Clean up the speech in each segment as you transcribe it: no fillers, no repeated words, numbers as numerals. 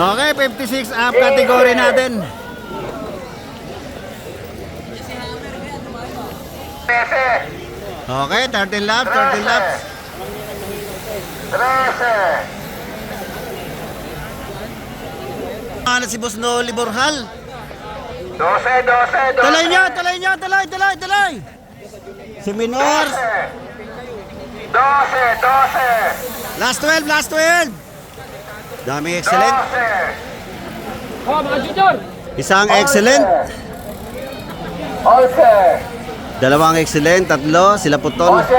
Okay, 56 up category natin. 13. Okay, 13 laps, 13 laps. 13. Ano si Boss Noli Borjal? 12, 12, 12. Tuloy nyo, tuloy nyo, tuloy, tuloy, tuloy. Si Minor. 12, 12. Last 12, last 12. Daming excellent. 12. Oh, mga junior! Isang excellent. 11. Dalawang excellent, tatlo, sila Puton. 11,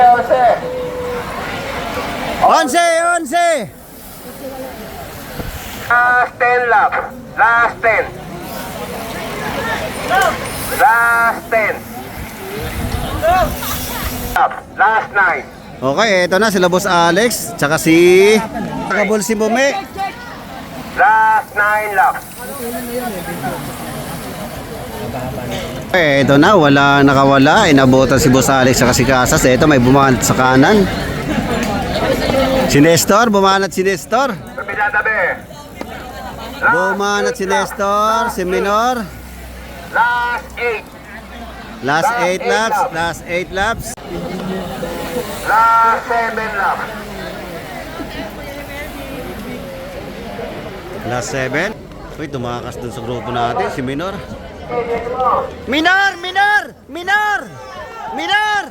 11. 11, 11. Last 10 lap. Last 10. Last 10. Last 9. Okay, eto na sila Boss Alex, tsaka si Takabol si Bume. Last 9 laps. Okay, eto na, wala nakawala. Inabutan si Boss Alex tsaka si Casas. Eto, may bumanat sa kanan. Si Nestor, bumanat si Nestor. Tabi. Bumanat si Nestor, si Minor. Last 8. Last 8 laps, last 8 laps. Last 7 laps. Last 7. Uy, tumakas dun sa grupo natin, si Minor. Minor! Minor! Minor! Minor!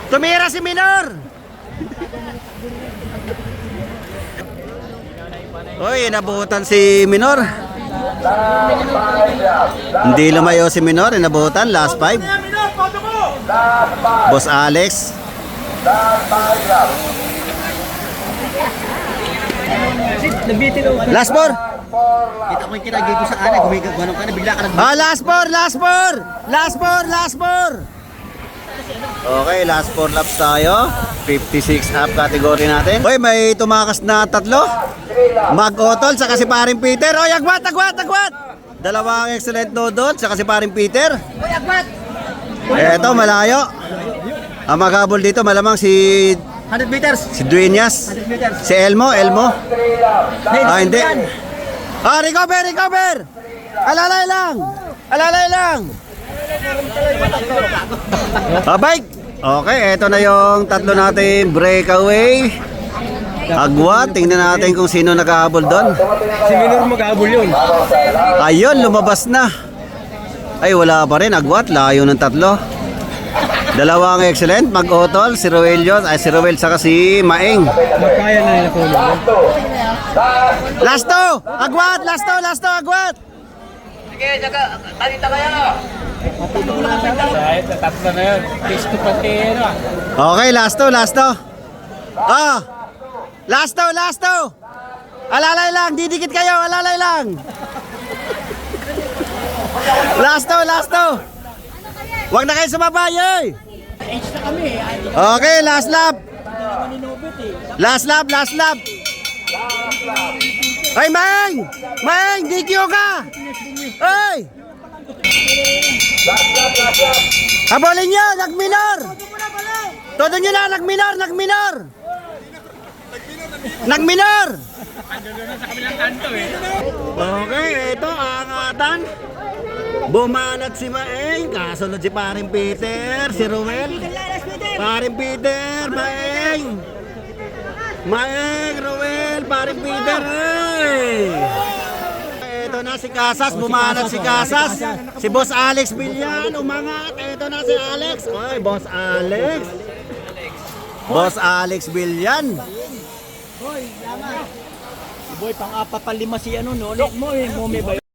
Tumira si Minor! Uy, inabutan si Minor. Hindi lumayo si Minor, inabutan, last 5. Boss Alex. Last 4. Kita ko yung kinagay ko sa ana, gumigagwanong ka na, bigla ka Ah, last 4, last 4. Last 4, last 4. Okay, last 4 laps tayo. 56 up category natin. Hoy, may tumakas na tatlo. Mag-Otol, saka si paring Peter. Oy, agwat, agwat, agwat. Dalawang excellent dodol, saka si paring Peter. Uy, agwat! Eto, malayo. Ang maghabol dito, malamang si 100 meters! Dueñas. 100 meters! Si Elmo, Elmo. Ah, hindi. yan. Ah, recover, recover. Alalay lang. Alalay lang. Bike. Okay, eto na yung tatlo natin breakaway. Agwat, tingnan natin kung sino nakahabol doon. Si Minor mag-aabol yun. Ayun, lumabas na. Ay, wala pa rin. Agwat, layo ng tatlo. Dalawang excellent, Mag-Otol, si Roelio, ay si Roel saka si Maeng. Magkaya na nila kulo. Lasto! Agwat! Lasto! Lasto! Agwat! Sige, saka, talita kayo. Kahit tatlo na yun. Face to patera. Okay, lasto, lasto. Ah! Lasto, lasto! Alalay lang, didikit kayo, alalay lang. Lasto, lasto. Huwag na kayo sumabay, eh. Okay, last lap. Last lap, last lap. Ay, Mang! Mang, DQ ka! Ay! Habulin nyo, nagminor! Todo nyo na, nagminor, nagminor! Nagminor! Okay, ito, angatan. Bumanat si Maeng, kasunod si paring Peter, si Ruel. Paring Peter, Maeng. Maeng, Ruel, paring Peter. Ito na si Casas, bumanat si Casas. Si Boss Alex Villan, umangat. Ito na si Alex. Oy, Boss Alex. Boss Alex Villan. Boy, pang-apat pa lima si ano, no? Mo, mo may bayo.